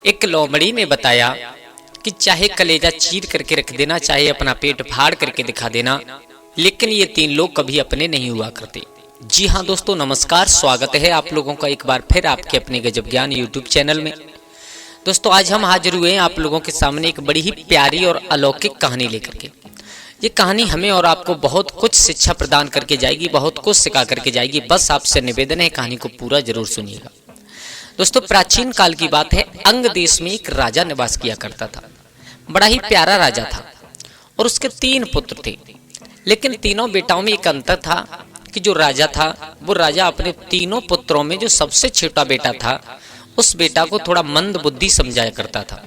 एक लोमड़ी ने बताया कि चाहे कलेजा चीर करके रख देना, चाहे अपना पेट फाड़ करके दिखा देना, लेकिन ये तीन लोग कभी अपने नहीं हुआ करते। जी हाँ दोस्तों, नमस्कार, स्वागत है आप लोगों का एक बार फिर आपके अपने गजब ज्ञान यूट्यूब चैनल में। दोस्तों आज हम हाजिर हुए हैं आप लोगों के सामने एक बड़ी ही प्यारी और अलौकिक कहानी लेकर के। ये कहानी हमें और आपको बहुत कुछ शिक्षा प्रदान करके जाएगी, बहुत कुछ सिखा करके जाएगी। बस आपसे निवेदन है, कहानी को पूरा जरूर सुनिएगा। दोस्तों प्राचीन काल की बात है, अंग देश में एक राजा निवास किया करता था। बड़ा ही प्यारा राजा था और उसके 3 पुत्र थे, लेकिन तीनों बेटाओं में एक अंतर था कि जो राजा था वो राजा अपने तीनों पुत्रों में जो सबसे छोटा बेटा था उस बेटा को थोड़ा मंद बुद्धि समझाया करता था।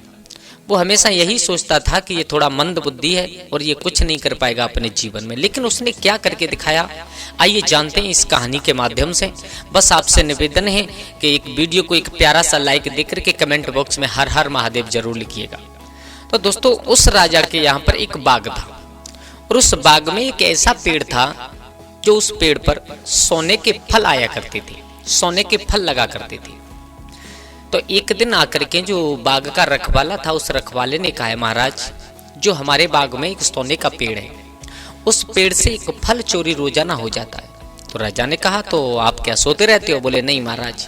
वो हमेशा यही सोचता था कि ये थोड़ा मंद बुद्धि है और ये कुछ नहीं कर पाएगा अपने जीवन में। लेकिन उसने क्या करके दिखाया, आइए जानते हैं इस कहानी के माध्यम से। बस आपसे निवेदन है कि एक वीडियो को एक प्यारा सा लाइक देकर के कमेंट बॉक्स में हर हर महादेव जरूर लिखिएगा। तो दोस्तों उस राजा के यहाँ पर एक बाग था और उस बाग में एक ऐसा पेड़ था जो उस पेड़ पर सोने के फल आया करते थे, सोने के फल लगा करते थे। तो एक दिन आकर के जो बाग का रखवाला था उस रखवाले ने कहा, महाराज जो हमारे बाग में एक सोने का पेड़ है उस पेड़ से एक फल चोरी रोजाना हो जाता है। तो राजा ने कहा, तो आप क्या सोते रहते हो? बोले नहीं महाराज,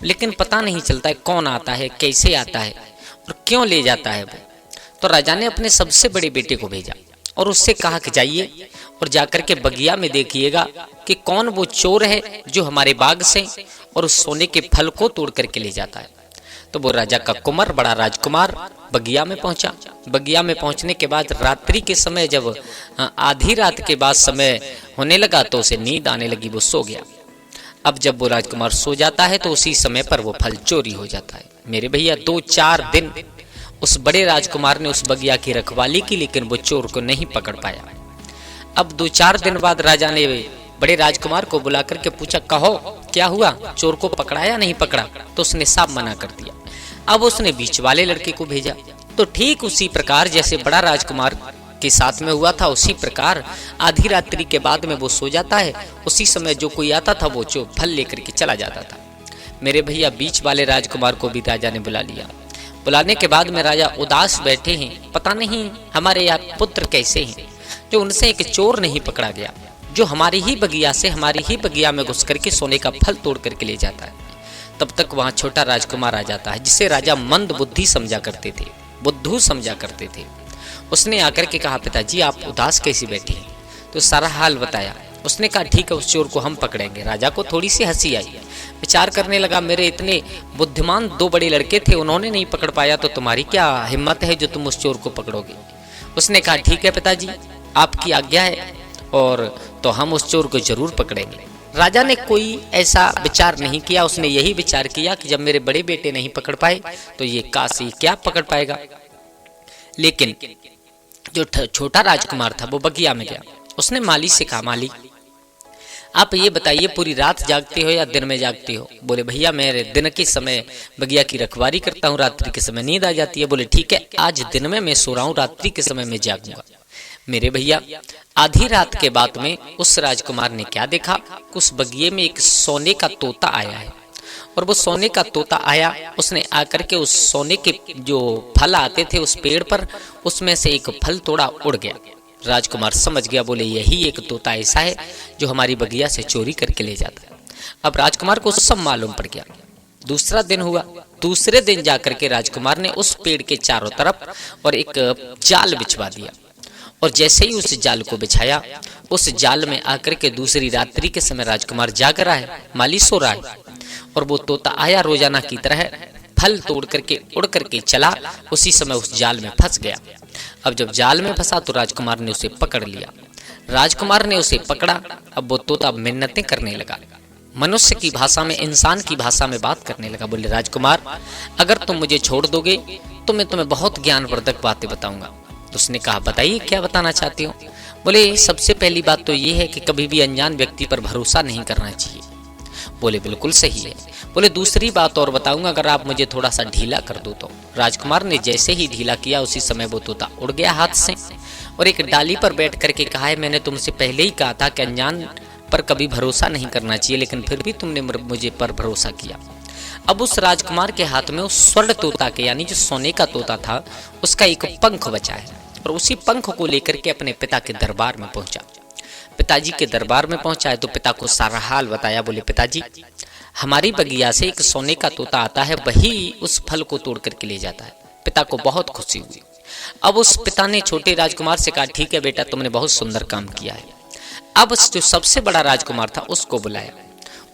लेकिन पता नहीं चलता है कौन आता है, कैसे आता है और क्यों ले जाता है वो। तो राजा ने अपने सबसे बड़े बेटे को भेजा और उससे कहा कि जाइए और जाकर के बगिया में देखिएगा कि कौन वो चोर है जो हमारे बाग से और उस सोने के फल को तोड़ करके ले जाता है। तो वो राजा का कुंवर, बड़ा राजकुमार, बगिया में पहुंचा। बगिया में पहुंचने के बाद रात्रि के समय जब आधी रात के बाद समय होने लगा तो उसे नींद आने लगी, वो सो गया। अब जब वो राजकुमार सो जाता है तो उसी समय पर वो फल चोरी हो जाता है। मेरे भैया 2-4 दिन उस बड़े राजकुमार ने उस बगिया की रखवाली की, लेकिन वो चोर को नहीं पकड़ पाया। अब 2-4 दिन बाद राजा ने बड़े राजकुमार को बुला करके पूछा, कहो क्या हुआ, चोर को पकड़ा या नहीं पकड़ा? तो उसने साफ मना कर दिया। अब उसने बीच वाले लड़के को भेजा। तो ठीक उसी प्रकार जैसे बड़ा राजकुमार के साथ में हुआ था उसी प्रकार आधी रात्रि के बाद में वो सो जाता है। उसी समय जो कोई आता था वो चोर फल लेकर के चला जाता था। मेरे भैया बीच वाले राजकुमार को भी राजा ने बुला लिया। बुलाने के बाद में राजा उदास बैठे हैं, पता नहीं हमारे यहाँ पुत्र कैसे हैं जो उनसे एक चोर नहीं पकड़ा गया, जो हमारी ही बगिया से, हमारी ही बगिया में घुस करके सोने का फल तोड़ करके ले जाता है। तब तक वहां छोटा राजकुमार आ जाता है जिसे राजा मंद बुद्धि समझा करते थे, बुद्धू समझा करते थे। उसने आकर के कहा, पिताजी आप उदास कैसे बैठे हैं? तो सारा हाल बताया। उसने कहा, ठीक है उस चोर को हम पकड़ेंगे। राजा को थोड़ी सी हंसी आई, विचार करने लगा, मेरे इतने बुद्धिमान 2 बड़े लड़के थे, उन्होंने नहीं पकड़ पाया तो तुम्हारी क्या हिम्मत है जो तुम उस चोर को पकड़ोगे? उसने कहा, ठीक है पिताजी आपकी आज्ञा है और तो हम उस चोर को जरूर पकड़ेंगे। राजा ने कोई ऐसा विचार नहीं किया, उसने यही विचार किया कि जब मेरे बड़े बेटे नहीं पकड़ पाए तो ये काशी क्या पकड़ पाएगा। लेकिन जो छोटा राजकुमार था वो बगिया में गया। उसने माली से कहा, माली आप ये बताइए पूरी रात जागते हो या दिन में जागते हो? बोले भैया मेरे दिन के समय बगिया की रखवाली करता हूँ, रात्रि के समय नींद आ जाती है। बोले ठीक है आज दिन में मैं सो रहा हूँ, रात्रि के समय में जागूंगा। मेरे भैया आधी रात के बाद में उस राजकुमार ने क्या देखा, उस बगिये में एक सोने का तोता आया है और वो सोने का तोता आया, उसने आकर के उस सोने के जो फल आते थे उस पेड़ पर, उसमें से एक फल तोड़ा, उड़ गया। राजकुमार समझ गया, बोले यही एक तोता ऐसा है जो हमारी बगिया से चोरी करके ले जाता है। अब राजकुमार को सब मालूम पड़ गया। दूसरा दिन हुआ, दूसरे दिन जाकर के राजकुमार ने उस पेड़ के चारों तरफ और एक जाल बिछवा दिया और जैसे ही उस जाल को बिछाया, उस जाल में आकर के दूसरी रात्रि के समय राजकुमार जाग रहा है, माली सो रहा है और वो तोता आया रोजाना की तरह फल तोड़ करके उड़ करके चला, उसी समय उस जाल में फंस गया। अब जब जाल में फंसा तो राजकुमार ने उसे पकड़ लिया। राजकुमार ने उसे पकड़ा। अब वो तोता मिन्नतें करने लगा, मनुष्य की भाषा में, इंसान की भाषा में बात करने लगा। बोले राजकुमार अगर तुम मुझे छोड़ दोगे तो मैं तुम्हें बहुत ज्ञानवर्धक बातें बताऊंगा। तो उसने कहा, बताइए क्या बताना चाहते हो? बोले सबसे पहली बात तो ये है कि कभी भी अनजान व्यक्ति पर भरोसा नहीं करना चाहिए। बोले बिल्कुल सही है। बोले दूसरी बात और बताऊंगा, अगर आप मुझे थोड़ा सा ढीला कर दो तो। राजकुमार ने जैसे ही ढीला किया उसी समय वो तोता उड़ गया हाथ से और एक डाली पर बैठ करके कहा है, मैंने तुमसे पहले ही कहा था कि अनजान पर कभी भरोसा नहीं करना चाहिए, लेकिन फिर भी तुमने मुझे पर भरोसा किया। अब उस राजकुमार के हाथ में उस स्वर्ण तोता के यानी जो सोने का तोता था उसका एक पंख बचा है और उसी पंख को लेकर के अपने पिता के दरबार में पहुंचा। पिताजी के दरबार में पहुंचा है तो पिता को सारा हाल बताया। बोले पिताजी, हमारी बगिया से एक सोने का तोता आता है, वही उस फल को तोड़ करके ले जाता है। पिता को बहुत खुशी हुई। अब उस पिता ने छोटे राजकुमार से कहा, ठीक है बेटा, तुमने बहुत सुंदर काम किया है। अब जो सबसे बड़ा राजकुमार था उसको बुलाया।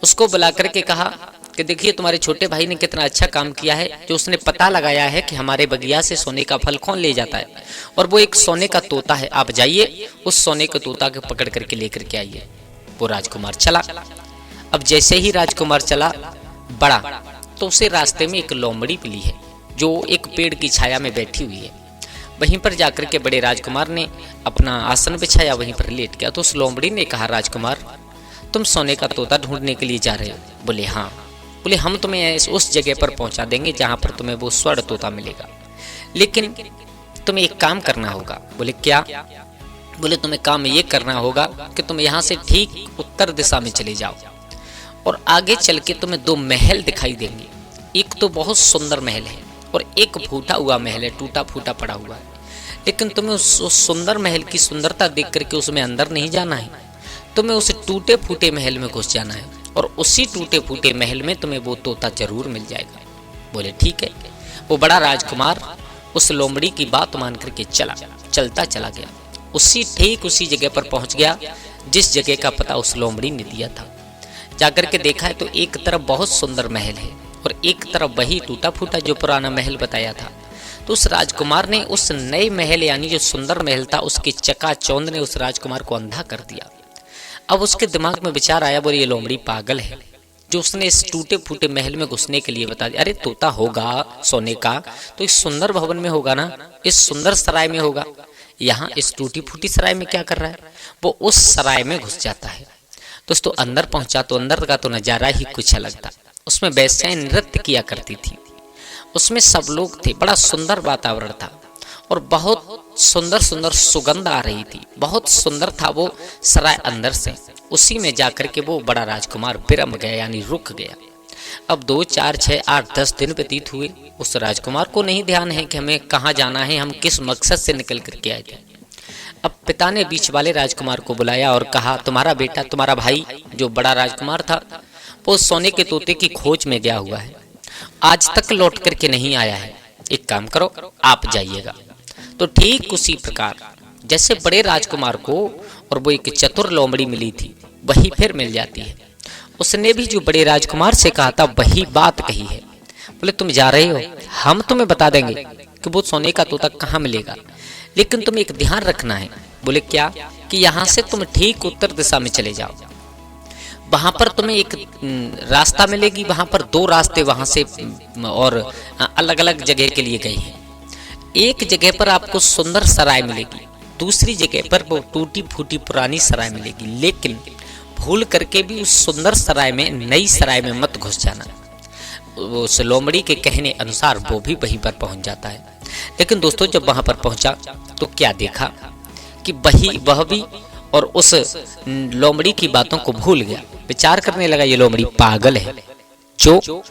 उसको बुला करके कहा कि देखिए तुम्हारे छोटे भाई ने कितना अच्छा काम किया है, जो उसने पता लगाया है कि हमारे बगिया से सोने का फल कौन ले जाता है, और वो एक सोने का तोता है। आप जाइए उस सोने के तोता को पकड़ करके लेकर के आइए। वो राजकुमार चला। अब जैसे ही राजकुमार चला बड़ा, तो उसे रास्ते में एक लोमड़ी मिली है जो एक पेड़ की छाया में बैठी हुई है। वहीं पर जाकर के बड़े राजकुमार ने अपना आसन बिछाया, वहीं पर लेट गया। तो उस लोमड़ी ने कहा, राजकुमार तुम सोने का तोता ढूंढने के लिए जा रहे हो? बोले हाँ। बोले हम तुम्हें उस जगह पर पहुंचा देंगे जहां पर तुम्हें वो स्वर्ण तोता मिलेगा, लेकिन तुम्हें एक काम करना होगा। बोले क्या? बोले तुम्हें काम ये करना होगा कि तुम यहाँ से ठीक उत्तर दिशा में चले जाओ और आगे चल के तुम्हें दो महल दिखाई देंगे। एक तो बहुत सुंदर महल है और एक फूटा हुआ महल है, टूटा फूटा पड़ा हुआ है। लेकिन तुम्हें उस सुंदर महल की सुंदरता देख करके उसमें अंदर नहीं जाना है, तुम्हें उस टूटे फूटे महल में घुस जाना है और उसी टूटे फूटे महल में तुम्हें वो तोता जरूर मिल जाएगा। बोले ठीक है। वो बड़ा राजकुमार उस लोमड़ी की बात मान करके चलता चला गया। ठीक उसी जगह पर पहुंच गया जिस जगह का पता उस लोमड़ी ने दिया था। जाकर के देखा है तो एक तरफ बहुत सुंदर महल है और एक तरफ वही टूटा फूटा जो पुराना महल बताया था। तो उस राजकुमार ने उस नए महल यानी जो सुंदर महल था उसकी चकाचौंध ने उस राजकुमार को अंधा कर दिया। अब उसके दिमाग में विचार आया, बोले ये लोमड़ी पागल है जो उसने इस टूटे फूटे महल में घुसने के लिए बता दिया। अरे तोता होगा सोने का तो इस सुंदर भवन में होगा ना, इस सुंदर सराय में होगा, यहाँ इस टूटी फूटी सराय में क्या कर रहा है? वो उस सराय में घुस जाता है। दोस्तों अंदर पहुंचा तो अंदर का तो नजारा ही कुछ अलग था। उसमें वैश्याएं नृत्य किया करती थी, उसमें सब लोग थे, बड़ा सुंदर वातावरण था और बहुत सुंदर सुंदर सुगंध आ रही थी। बहुत सुंदर था वो सराय अंदर से। उसी में जाकर के वो बड़ा राजकुमार विरम गया यानी रुक गया। अब 2, 4, 6, 8, 10 दिन व्यतीत हुए। उस राजकुमार को नहीं ध्यान है कि हमें कहाँ जाना है, हम किस मकसद से निकल करके आए थे। अब पिता ने बीच वाले राजकुमार को बुलाया और कहा, तुम्हारा बेटा, तुम्हारा भाई जो बड़ा राजकुमार था वो सोने के तोते की खोज में गया हुआ है, आज तक लौट करके नहीं आया है। एक काम करो, आप जाइएगा। तो ठीक उसी प्रकार जैसे बड़े राजकुमार को और वो एक चतुर लोमड़ी मिली थी वही फिर मिल जाती है। उसने भी जो बड़े राजकुमार से कहा था वही बात कही है। बोले तुम जा रहे हो, हम तुम्हें बता देंगे कि वो सोने का तोता कहाँ मिलेगा, लेकिन तुम्हें एक ध्यान रखना है। बोले क्या? कि यहाँ से तुम ठीक उत्तर दिशा में चले जाओ, वहां पर तुम्हें एक रास्ता मिलेगी। वहां पर 2 रास्ते वहां से और अलग अलग जगह के लिए गए हैं। एक जगह पर आपको सुंदर सराय मिलेगी, दूसरी जगह पर वो टूटी फूटी पुरानी सराय मिलेगी, लेकिन भूल करके भी उस सुंदर सराय में, नई सराय में मत घुस जाना। उस लोमड़ी के कहने अनुसार वो भी वहीं पर पहुंच जाता है। लेकिन दोस्तों जब वहां पर पहुंचा तो क्या देखा कि वह भी और उस लोमड़ी की बातों को भूल गया। विचार करने लगा ये लोमड़ी पागल है, जो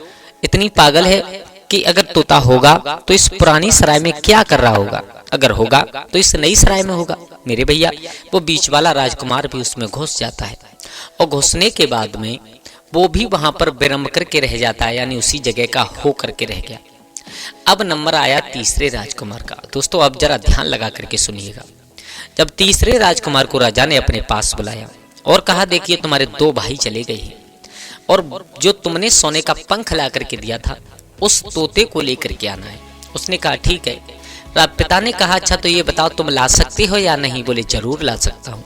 इतनी पागल है कि अगर तोता होगा तो इस पुरानी सराय में क्या कर रहा होगा, अगर होगा तो इस नई सराय में होगा। मेरे भैया वो बीच वाला राजकुमार भी उसमें घुस जाता है और घुसने के बाद में वो भी वहां पर विरम करके रह जाता है, यानी उसी जगह का हो करके रह गया। अब नंबर आया तीसरे राजकुमार का। दोस्तों अब जरा ध्यान लगा करके सुनिएगा। जब तीसरे राजकुमार को राजा ने अपने पास बुलाया और कहा, देखिए तुम्हारे 2 भाई चले गए हैं और जो तुमने सोने का पंख ला करके दिया था उस तोते को लेकर के आना है। उसने कहा ठीक है। पिता ने कहा, अच्छा तो ये बताओ तुम ला सकते हो या नहीं? बोले जरूर ला सकता हूँ।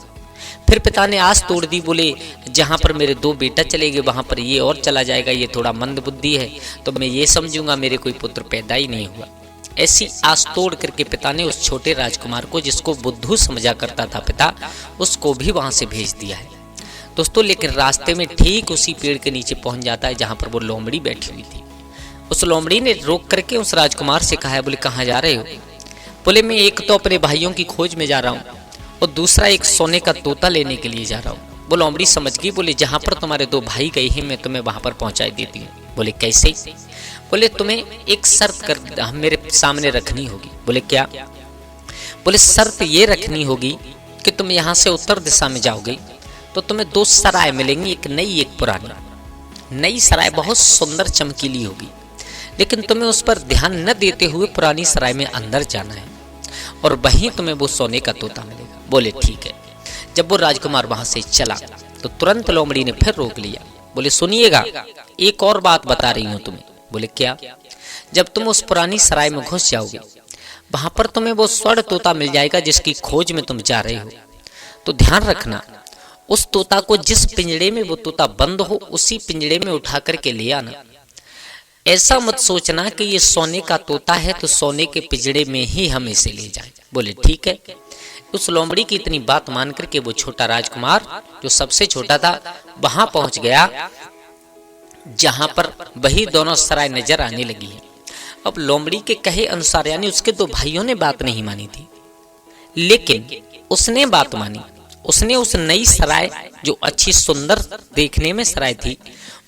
फिर पिता ने आस तोड़ दी, बोले जहाँ पर मेरे 2 बेटा चले गए वहां पर ये और चला जाएगा, ये थोड़ा मंद बुद्धि है, तो मैं ये समझूंगा मेरे कोई पुत्र पैदा ही नहीं हुआ। ऐसी आस तोड़ करके पिता ने उस छोटे राजकुमार को, जिसको बुद्धू समझा करता था पिता, उसको भी वहां से भेज दिया है दोस्तों। लेकिन रास्ते में ठीक उसी पेड़ के नीचे पहुंच जाता है जहां पर वो लोमड़ी बैठी हुई थी। उस लोमड़ी ने रोक करके उस राजकुमार से कहा है, बोले कहाँ जा रहे हो? बोले मैं एक तो अपने भाइयों की खोज में जा रहा हूँ और दूसरा एक सोने का तोता लेने के लिए जा रहा हूँ। वो लोमड़ी समझ गई, बोले जहां पर तुम्हारे 2 भाई गए हैं मैं तुम्हें वहां पर पहुंचाई देती हूँ। बोले कैसे? बोले तुम्हें एक शर्त कर मेरे सामने रखनी होगी। बोले क्या? बोले शर्त ये रखनी होगी कि तुम यहाँ से उत्तर दिशा में जाओगे तो तुम्हें दो सराय मिलेंगी, एक नई एक पुरानी। नई सराय बहुत सुंदर चमकीली होगी, लेकिन तुम्हें उस पर ध्यान न देते हुए पुरानी सराय में अंदर जाना है और वहीं तुम्हें वो सोने का तोता मिलेगा। बोले ठीक है। जब वो राजकुमार वहां से चला तो तुरंत लोमड़ी ने फिर रोक लिया। बोले सुनिएगा, एक और बात बता रही हूं तुम्हें। बोले क्या? जब तुम उस पुरानी सराय में घुस जाओगे वहां पर तुम्हें वो स्वर्ण तोता मिल जाएगा जिसकी खोज में तुम जा रहे हो। तो ध्यान रखना, उस तोता को जिस पिंजड़े में वो तोता बंद हो उसी पिंजड़े में उठा करके ले आना। ऐसा मत सोचना कि ये सोने का तोता है तो सोने के पिंजड़े में ही हम इसे ले जाएं। बोले ठीक है। उस लोमड़ी की इतनी बात मान करके वो छोटा राजकुमार जो सबसे छोटा था वहां पहुंच गया जहां पर वही दोनों सराय नजर आने लगी है। अब लोमड़ी के कहे अनुसार यानी उसके दो भाइयों ने बात नहीं मानी थी, लेकिन उसने बात मानी। उसने उस नई सराय जो अच्छी सुंदर देखने में सराय थी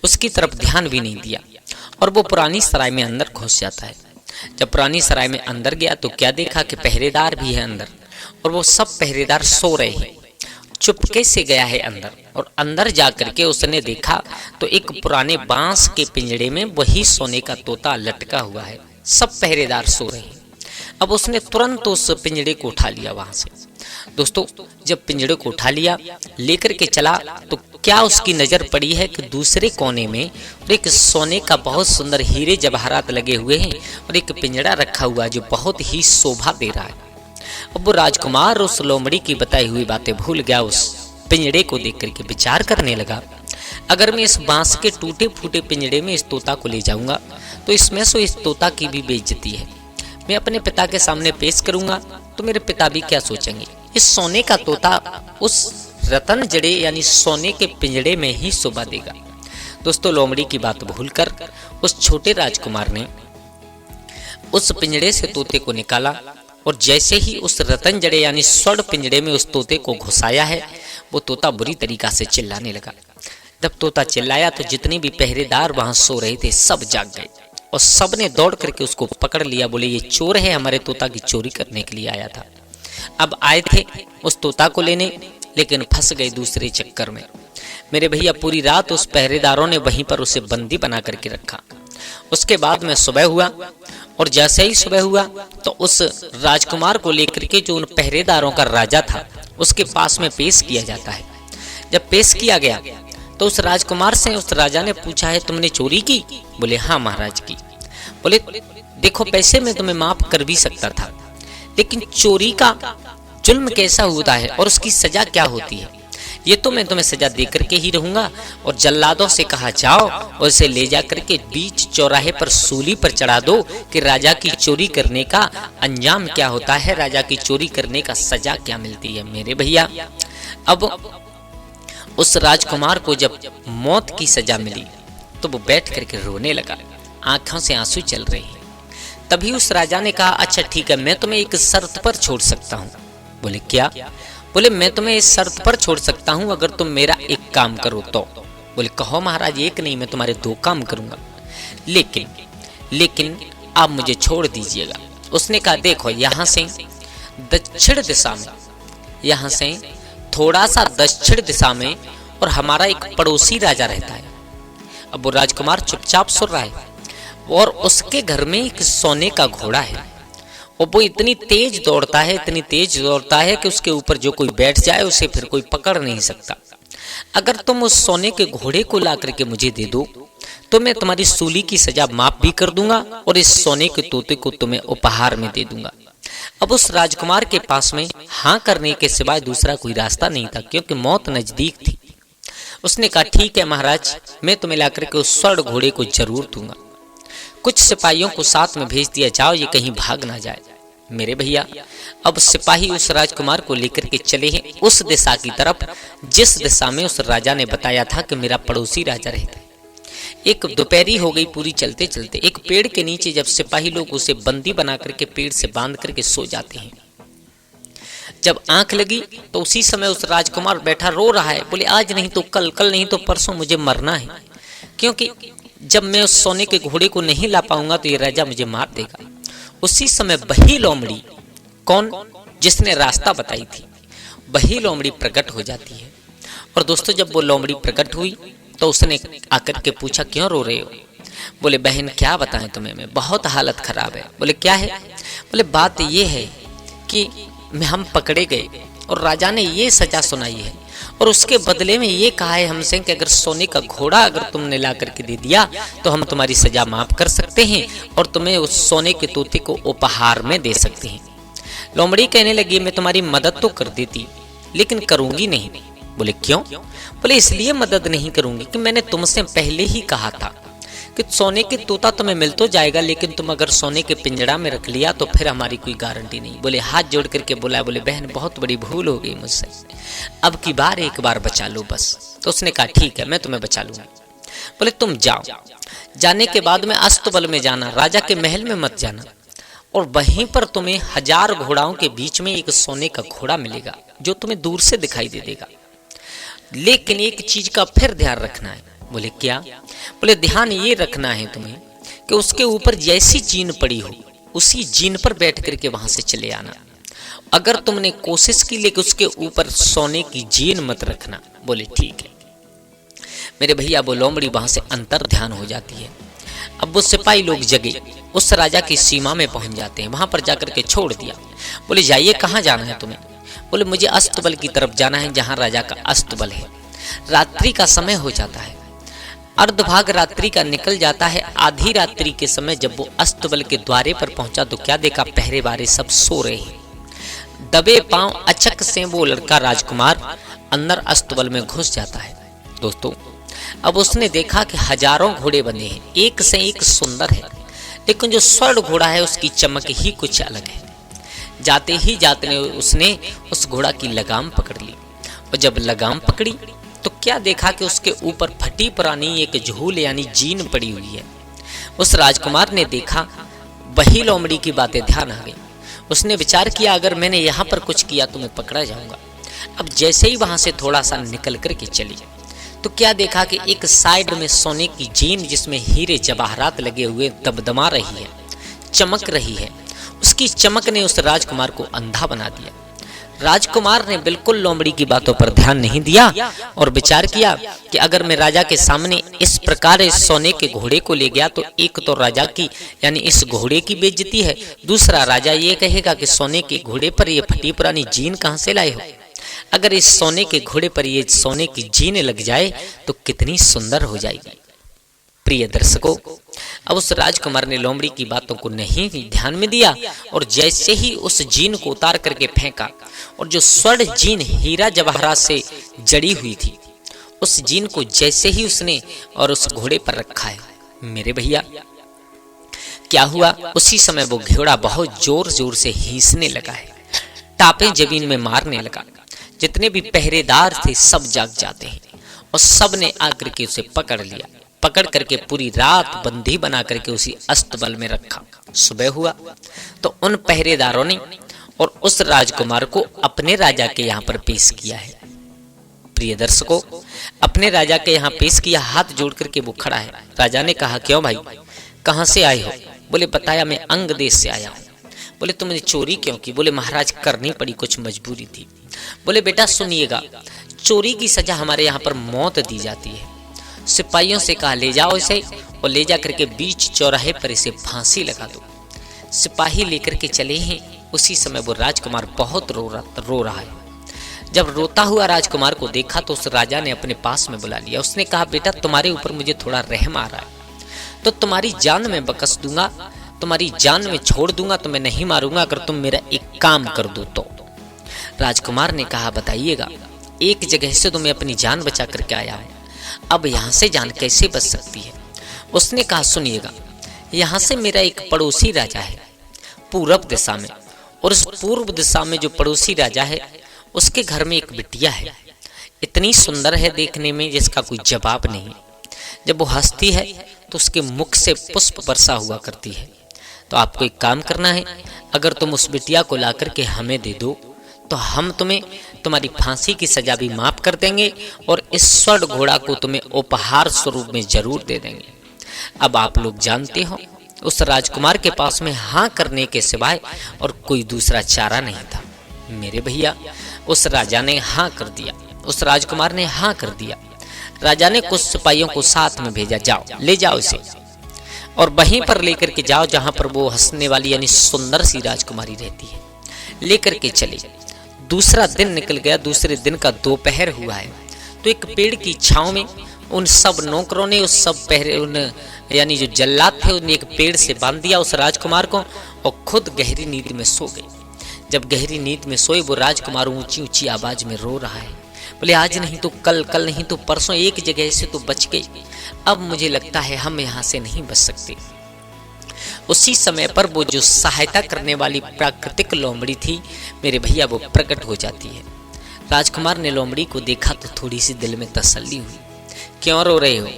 उसकी तरफ ध्यान भी नहीं दिया और वो पुरानी सराय में अंदर घुस जाता है। जब पुरानी सराय में अंदर गया तो क्या देखा कि पहरेदार भी है अंदर और वो सब पहरेदार सो रहे हैं। चुपके से गया है अंदर और अंदर जाकर के उसने देखा तो एक पुराने बांस के पिंजड़े में वही सोने का तोता लटका हुआ है। सब पहरेदार सो रहे हैं। अब उसने तुरंत उस पिंजड़े को उठा लिया वहां से। दोस्तों, जब पिंजड़े को उठा लिया लेकर के चला तो क्या उसकी नजर पड़ी है कि दूसरे कोने में एक सोने का बहुत सुंदर हीरे जवाहरात लगे हुए हैं और एक पिंजड़ा रखा हुआ जो बहुत ही शोभा दे रहा है। अब वो राजकुमार उस लोमड़ी की बताई हुई बातें भूल गया। उस पिंजड़े को देख करके विचार करने लगा, अगर मैं इस बांस के टूटे फूटे पिंजड़े में इस तोता को ले जाऊंगा तो इसमें से इस तोता की भी बेइज्जती है। मैं अपने पिता के सामने पेश करूंगा तो मेरे पिता भी क्या सोचेंगे। इस सोने का तोता उस रतन जड़े यानी सोने के पिंजड़े में ही शोभा देगा। दोस्तों, लोमड़ी की बात भूलकर उस छोटे राजकुमार ने उस पिंजड़े से तोते को निकाला और जैसे ही उस रतन जड़े यानी स्वर्ण पिंजड़े में उस तोते को घुसाया है वो तोता बुरी तरीका से चिल्लाने लगा। जब तोता चिल्लाया तो जितने भी पहरेदार वहां सो रहे थे सब जाग गए और सब ने दौड़ करके उसको पकड़ लिया। बोले ये चोर है, हमारे तोता की चोरी करने के लिए आया था। अब आए थे उस तोता को लेने, लेकिन फंस गए दूसरे चक्कर में। मेरे भैया पूरी रात उस पहरेदारों ने वहीं पर उसे बंदी बना करके रखा। उसके बाद में सुबह हुआ और जैसे ही सुबह हुआ तो उस राजकुमार को लेकर के जो उन पहरेदारों का राजा था उसके पास में पेश किया जाता है। जब पेश किया गया तो उस राजकुमार से उस राजा ने पूछा है तुमने चोरी की? बोले हाँ महाराज की। बोले देखो पैसे में तुम्हें माफ कर भी सकता था, लेकिन चोरी का जुल्म कैसा होता है और उसकी सजा क्या होती है ये तो मैं तुम्हें सजा दे करके ही रहूंगा। और जल्लादों से कहा जाओ और इसे ले जा करके बीच चौराहे पर सूली पर चढ़ा दो कि राजा की चोरी करने का अंजाम क्या होता है, राजा की चोरी करने का सजा क्या मिलती है। मेरे भैया, अब उस राजकुमार को जब मौत की सजा मिली तो वो बैठ करके रोने लगा, आंखों से आंसू चल रहे हैं। तभी उस राजा ने कहा अच्छा ठीक है, मैं तुम्हें एक शर्त पर छोड़ सकता हूँ। बोले क्या? बोले मैं तुम्हें इस शर्त पर छोड़ सकता हूँ अगर तुम मेरा एक काम करो तो। बोले कहो महाराज, एक नहीं मैं तुम्हारे दो काम करूंगा, लेकिन आप मुझे छोड़ दीजिएगा। उसने कहा देखो यहाँ से दक्षिण दिशा में, यहाँ से थोड़ा सा दक्षिण दिशा में और हमारा एक पड़ोसी राजा रहता है। अब वो राजकुमार चुपचाप सुन रहा है और उसके घर में एक सोने का घोड़ा है और वो इतनी तेज दौड़ता है, इतनी तेज दौड़ता है कि उसके ऊपर जो कोई बैठ जाए उसे फिर कोई पकड़ नहीं सकता। अगर तुम उस सोने के घोड़े को ला करके मुझे दे दो तो मैं तुम्हारी सूली की सजा माफ भी कर दूंगा और इस सोने के तोते को तुम्हें उपहार में दे दूंगा। अब उस राजकुमार के पास में हाँ करने के सिवाय दूसरा कोई रास्ता नहीं था, क्योंकि मौत नजदीक थी। उसने कहा ठीक है महाराज, मैं तुम्हें ला करके उस स्वर्ण घोड़े को जरूर दूंगा। कुछ सिपाहियों को साथ में भेज दिया जाओ, ये कहीं भाग ना जाए। मेरे भैया, अब सिपाही उस राजकुमार को लेकर के चले हैं उस दिशा की तरफ जिस दिशा में उस राजा ने बताया था कि मेरा पड़ोसी राजा रहता है। एक दोपहरी हो गई पूरी चलते चलते। एक पेड़ के नीचे जब सिपाही लोग उसे बंदी बना करके पेड़ से बांध करके सो जाते हैं, जब आंख लगी तो उसी समय उस राजकुमार बैठा रो रहा है। बोले आज नहीं तो कल, कल नहीं तो परसों मुझे मरना है, क्योंकि जब मैं उस सोने के घोड़े को नहीं ला पाऊंगा तो ये राजा मुझे मार देगा। उसी समय वही लोमड़ी, कौन, जिसने रास्ता बताई थी, वही लोमड़ी प्रकट हो जाती है। और दोस्तों जब वो लोमड़ी प्रकट हुई तो उसने आकर के पूछा, क्यों रो रहे हो? बोले बहन क्या बताएं तुम्हें, मैं बहुत हालत खराब है। बोले क्या है? बोले बात ये है कि हम पकड़े गए और राजा ने ये सजा सुनाई है और उसके बदले में ये कहा है हमसे कि अगर सोने का घोड़ा अगर तुमने ला करके दे दिया तो हम तुम्हारी सजा माफ कर सकते हैं और तुम्हें उस सोने के तोते को उपहार में दे सकते हैं। लोमड़ी कहने लगी, मैं तुम्हारी मदद तो कर देती लेकिन करूंगी नहीं। बोले क्यों? बोले इसलिए मदद नहीं करूंगी कि मैंने तुमसे पहले ही कहा था कि सोने के तोता तुम्हें मिल तो जाएगा, लेकिन तुम अगर सोने के पिंजड़ा में रख लिया तो फिर हमारी कोई गारंटी नहीं। बोले हाथ जोड़ करके बोला, बोले बहन बहुत बड़ी भूल हो गई मुझसे, अब की बार एक बार बचा लो बस। तो उसने कहा ठीक है मैं तुम्हें बचा लूंगा। बोले तुम जाओ, जाने के बाद में अस्तबल में जाना, राजा के महल में मत जाना, और वहीं पर तुम्हें 1000 घोड़ाओं के बीच में एक सोने का घोड़ा मिलेगा जो तुम्हें दूर से दिखाई दे देगा। लेकिन एक चीज का फिर ध्यान रखना है। बोले क्या? बोले ध्यान ये रखना है तुम्हें कि उसके ऊपर जैसी जीन पड़ी हो उसी जीन पर बैठ करके वहां से चले आना। अगर तुमने कोशिश की लेकिन उसके ऊपर सोने की जीन मत रखना। बोले ठीक है। मेरे भैया वो लोमड़ी वहां से अंतर ध्यान हो जाती है। अब वो सिपाही लोग जगे उस राजा की सीमा में पहुंच जाते हैं, वहां पर जाकर के छोड़ दिया। बोले जाइए कहाँ जाना है तुम्हें? बोले मुझे अस्तबल की तरफ जाना है जहां राजा का अस्तबल है। रात्रि का समय हो जाता है, अर्धभाग रात्रि का निकल जाता है। आधी रात्रि के समय जब वो अस्तबल के द्वारे पर पहुंचा तो क्या देखा, पहरे बारे सब सो रहे हैं। दबे पांव अचक से वो लड़का राजकुमार अंदर अस्तबल में घुस जाता है। दोस्तों अब उसने देखा कि 1000 घोड़े बंधे हैं, एक से एक सुंदर है, लेकिन जो स्वर्ण घोड़ा है उसकी चमक ही कुछ अलग है। जाते ही जाते उसने उस घोड़ा की लगाम पकड़ ली, और जब लगाम पकड़ी तो क्या देखा कि उसके ऊपर फटी पुरानी एक झूल यानी जीन पड़ी हुई है। उस राजकुमार ने देखा, वही लोमड़ी की बातें ध्यान आ गई। उसने विचार किया अगर मैंने यहाँ पर कुछ किया तो मैं पकड़ा जाऊंगा। अब जैसे ही वहां से थोड़ा सा निकल करके चली तो क्या देखा कि एक साइड में सोने की जीन जिसमें हीरे जवाहरात लगे हुए दमदमा रही है, चमक रही है। उसकी चमक ने उस राजकुमार को अंधा बना दिया। राजकुमार ने बिल्कुल लोमड़ी की बातों पर ध्यान नहीं दिया और विचार किया कि अगर मैं राजा के सामने इस प्रकार इस सोने के घोड़े को ले गया तो एक तो राजा की यानी इस घोड़े की बेइज्जती है, दूसरा राजा ये कहेगा कि सोने के घोड़े पर ये फटी पुरानी जीन कहां से लाए हो। अगर इस सोने के घोड़े पर ये सोने की जीन लग जाए तो कितनी सुंदर हो जाएगी। प्रिय दर्शकों, अब उस राजकुमार ने लोमड़ी की बातों को नहीं ध्यान में दिया और जैसे ही उस जीन को उतार करके फेंका और जो स्वर्ण जीन हीरा जवाहरात से जड़ी हुई थी उस जीन को जैसे ही उसने और उस घोड़े पर रखा है, मेरे भैया क्या हुआ, उसी समय वो घोड़ा बहुत जोर जोर से हींसने लगा है, टापे जमीन में मारने लगा। जितने भी पहरेदार थे सब जाग जाते हैं और सब ने आकर के उसे पकड़ लिया। पकड़ करके पूरी रात बंदी बना करके उसी अस्तबल में रखा। सुबह हुआ तो उन पहरेदारों ने और उस राजकुमार को अपने राजा के यहाँ पर पेश किया है। प्रिय दर्शकों, अपने राजा के यहाँ पेश किया, हाथ जोड़ करके वो खड़ा है। राजा ने कहा क्यों भाई, कहाँ से आए हो? बोले बताया मैं अंग देश से आया हूँ। बोले तुमने चोरी क्यों की? बोले महाराज करनी पड़ी, कुछ मजबूरी थी। बोले बेटा सुनिएगा, चोरी की सजा हमारे यहाँ पर मौत दी जाती है। सिपाहियों से कहा ले जाओ इसे और ले जा करके बीच चौराहे पर इसे फांसी लगा दो। सिपाही लेकर के चले हैं। उसी समय वो राजकुमार बहुत रो रहा है। जब रोता हुआ राजकुमार को देखा तो उस राजा ने अपने पास में बुला लिया। उसने कहा बेटा तुम्हारे ऊपर मुझे थोड़ा रहम आ रहा है, तो तुम्हारी जान में बकस दूंगा, तुम्हारी जान में छोड़ दूंगा, तो मैं नहीं मारूंगा अगर तुम मेरा एक काम कर दो तो। राजकुमार ने कहा बताइएगा, एक जगह से तो मैं अपनी जान बचा करके आया हूं, अब यहां से जान कैसे बच सकती है? उसने कहा सुनिएगा, यहां से मेरा एक पड़ोसी राजा है पूरब दिशा में, और उस पूर्व दिशा में जो पड़ोसी राजा है उसके घर में एक बिटिया है, इतनी सुंदर है देखने में जिसका कोई जवाब नहीं। जब वो हंसती है तो उसके मुख से पुष्प वर्षा हुआ करती है। तो आपको एक काम करना है, अगर तुम उस बिटिया को ला करके हमें दे दो तो हम तुम्हें तुम्हारी फांसी की सजा भी माफ कर देंगे और इस स्वर्ण घोड़ा को तुम्हें उपहार स्वरूप में जरूर दे देंगे। अब आप लोग जानते हो उस राजकुमार के पास में हाँ करने के सिवाय और कोई दूसरा चारा नहीं था। मेरे भैया, उस राजा ने हाँ कर दिया, उस राजकुमार ने हाँ कर दिया। राजा ने कुछ सिपाहियों को साथ में भेजा, जाओ ले जाओ इसे और वहीं पर लेकर के जाओ जहां पर वो हंसने वाली यानी सुंदर सी राजकुमारी रहती है। लेकर के चले। दूसरा दिन निकल गया, दूसरे दिन का दोपहर हुआ है तो एक पेड़ की छांव में उन सब नौकरों ने उस सब पहरे उन यानी जो जल्लाद थे उन्हें एक पेड़ से बांध दिया उस राजकुमार को और खुद गहरी नींद में सो गए। जब गहरी नींद में सोए वो राजकुमार ऊंची ऊंची आवाज में रो रहा है, बोले आज नहीं तो कल, कल नहीं तो परसों एक जगह से तो बच गई, अब मुझे लगता है हम यहाँ से नहीं बच सकते। उसी समय पर वो जो सहायता करने वाली प्राकृतिक लोमड़ी थी मेरे भैया वो प्रकट हो जाती है। राजकुमार ने लोमड़ी को देखा तो थोड़ी सी दिल में तसल्ली हुई। क्यों रो रहे हो?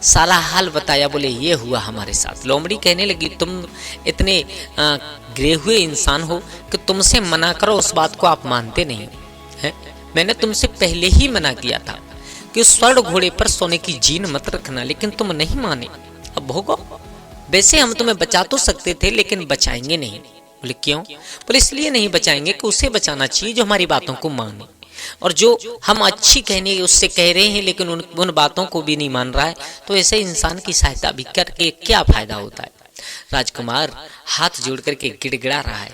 सारा हाल बताया। बोले ये हुआ हमारे साथ। लोमड़ी कहने लगी तुम इतने गिरे हुए इंसान हो कि तुमसे मना करो उस बात को आप मानते नहीं हैं। मैंने तुमसे पहले ही मना किया था कि उस स्वर्ण घोड़े पर सोने की जीन मत रखना, लेकिन तुम नहीं माने। अब भोगो। वैसे हम तुम्हें बचा तो सकते थे लेकिन बचाएंगे नहीं। बोले क्यों? बोले इसलिए नहीं बचाएंगे कि उसे बचाना चाहिए जो हमारी बातों को माने, और जो हम अच्छी कहने उससे कह रहे हैं लेकिन उन बातों को भी नहीं मान रहा है, तो ऐसे इंसान की सहायता भी करके क्या फायदा होता है। राजकुमार हाथ जोड़ करके गिड़गिड़ा रहा है।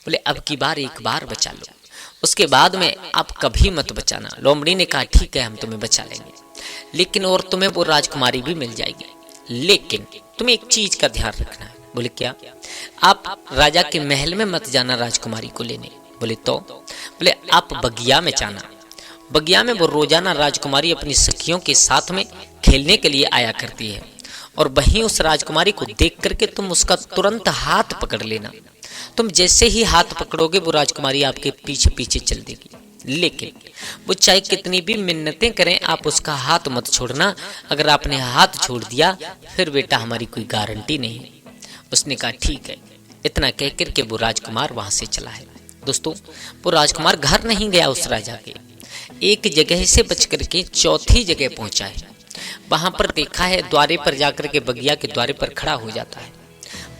बोले अब की बार एक बार बचा लो, उसके बाद में आप कभी मत बचाना। लोमड़ी ने कहा ठीक है हम तुम्हें बचा लेंगे, लेकिन और तुम्हें वो राजकुमारी भी मिल जाएगी, लेकिन तुम्हें एक चीज का ध्यान रखना है। बोले क्या? आप राजा के महल में मत जाना राजकुमारी को लेने। बोले तो? बोले आप बगिया में जाना। बगिया में वो रोजाना राजकुमारी अपनी सखियों के साथ में खेलने के लिए आया करती है, और वहीं उस राजकुमारी को देख करके तुम उसका तुरंत हाथ पकड़ लेना। तुम जैसे ही हाथ पकड़ोगे वो राजकुमारी आपके पीछे पीछे चल देगी, लेकिन वो चाहे कितनी भी मिन्नतें करें आप उसका हाथ मत छोड़ना। अगर आपने हाथ छोड़ दिया फिर बेटा हमारी कोई गारंटी नहीं। उसने कहा ठीक है। इतना कह करके वो राजकुमार वहां से चला है। दोस्तों वो राजकुमार घर नहीं गया उस राजा के, एक जगह से बच करके चौथी जगह पहुंचा है। वहां पर देखा है द्वारे पर जाकर के बगिया के द्वारे पर खड़ा हो जाता है।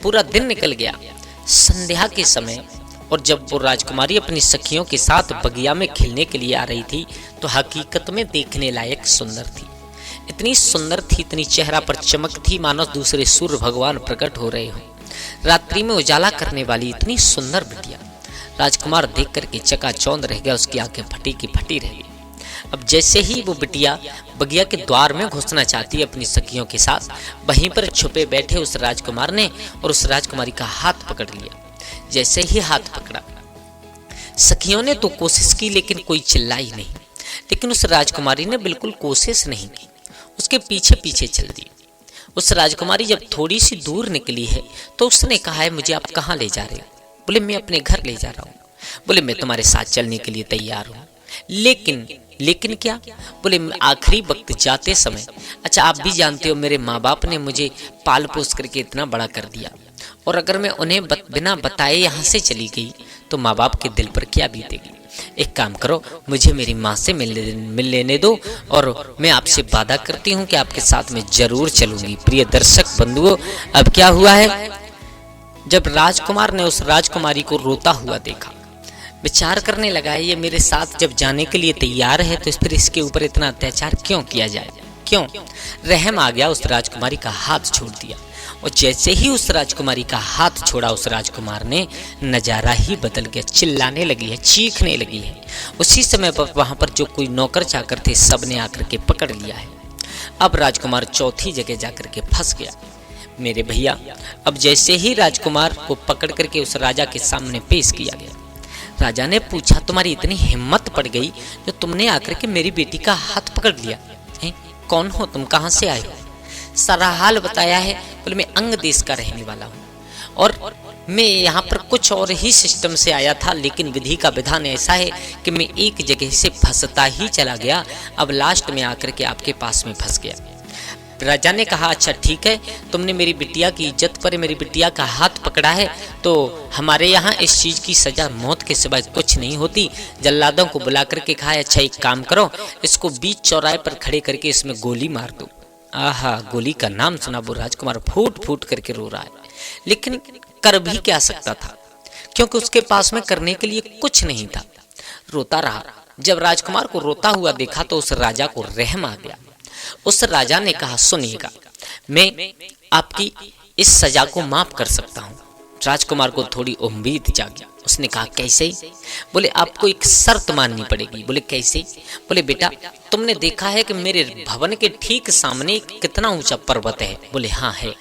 पूरा दिन निकल गया। संध्या के समय और जब वो राजकुमारी अपनी सखियों के साथ बगिया में खेलने के लिए आ रही थी तो हकीकत में देखने लायक सुंदर थी। इतनी सुंदर थी, इतनी चेहरा पर चमक थी मानो दूसरे सूर्य भगवान प्रकट हो रहे हो। रात्रि में उजाला करने वाली इतनी सुंदर बिटिया। राजकुमार देख करके चकाचौंध रह गया, उसकी आंखें फटी की फटी रह गई। अब जैसे ही वो बिटिया बगिया के द्वार में घुसना चाहती है अपनी सखियों के साथ, वहीं पर छुपे बैठे उस राजकुमार ने और उस राजकुमारी का हाथ पकड़ लिया। जैसे ही हाथ पकड़ा सखियों ने तो कोशिश की लेकिन कोई चिल्लाई नहीं, लेकिन उस राजकुमारी ने बिल्कुल कोशिश नहीं की, उसके पीछे पीछे चल दी। उस राजकुमारी जब थोड़ी सी दूर निकली है तो उसने कहा है मुझे आप कहाँ ले जा रहे हो? बोले मैं अपने घर ले जा रहा हूँ। बोले मैं तुम्हारे साथ चलने के लिए तैयार हूँ, लेकिन क्या? बोले आखिरी वक्त जाते समय, अच्छा आप भी जानते हो मेरे माँ बाप ने मुझे पाल पोस करके इतना बड़ा कर दिया, और अगर मैं उन्हें बिना बताए यहाँ से चली गई तो माँ बाप के दिल पर क्या बीतेगी। एक काम करो, मुझे मेरी माँ से मिल लेने दो और मैं आपसे वादा करती हूँ कि आपके साथ में जरूर चलूंगी। प्रिय दर्शक बंधुओं, अब क्या हुआ है, जब राजकुमार ने उस राजकुमारी को रोता हुआ देखा, विचार करने लगा है ये मेरे साथ जब जाने के लिए तैयार है तो फिर इसके ऊपर इतना अत्याचार क्यों किया जाए, क्यों? रहम आ गया, उस राजकुमारी का हाथ छोड़ दिया, और जैसे ही उस राजकुमारी का हाथ छोड़ा उस राजकुमार ने नजारा ही बदल गया। चिल्लाने लगी है, चीखने लगी है। उसी समय पर वहां पर जो कोई नौकर चाकर थे सबने आकर के पकड़ लिया है। अब राजकुमार चौथी जगह जाकर के फंस गया। मेरे भैया, अब जैसे ही राजकुमार को पकड़ करके उस राजा के सामने पेश किया गया, राजा ने पूछा तुम्हारी इतनी हिम्मत पड़ गई जो तुमने आकर के मेरी बेटी का हाथ पकड़ लिया? कौन हो तुम, कहाँ से आए हो? सारा हाल बताया है। बोले मैं अंग देश का रहने वाला हूँ और मैं यहाँ पर कुछ और ही सिस्टम से आया था, लेकिन विधि का विधान ऐसा है कि मैं एक जगह से फंसता ही चला गया, अब लास्ट में आकर के आपके पास में फंस गया। राजा ने कहा अच्छा ठीक है, तुमने मेरी बिटिया की इज्जत पर मेरी बिटिया का हाथ पकड़ा है तो हमारे यहाँ इस चीज की सजा मौत के सिवाय कुछ नहीं होती। जल्लादों को बुला करके कहा अच्छा एक काम करो, इसको बीच चौराहे पर खड़े करके इसमें गोली मार दो। आहा, गोली का नाम सुना वो राजकुमार फूट फूट करके रो रहा है, लेकिन कर भी क्या सकता था, क्योंकि उसके पास में करने के लिए कुछ नहीं था। रोता रहा। जब राजकुमार को रोता हुआ देखा तो उस राजा को रहम आ गया। उस राजा ने कहा, सुनिएगा, मैं आपकी इस सजा को माफ कर सकता हूँ। राजकुमार को थोड़ी उम्मीद जागी। उसने कहा, कैसे? बोले, आपको एक शर्त माननी पड़ेगी। बोले, कैसे? बोले, बेटा, तुमने देखा है कि मेरे भवन के ठीक सामने कितना ऊंचा पर्वत है? बोले, हाँ है।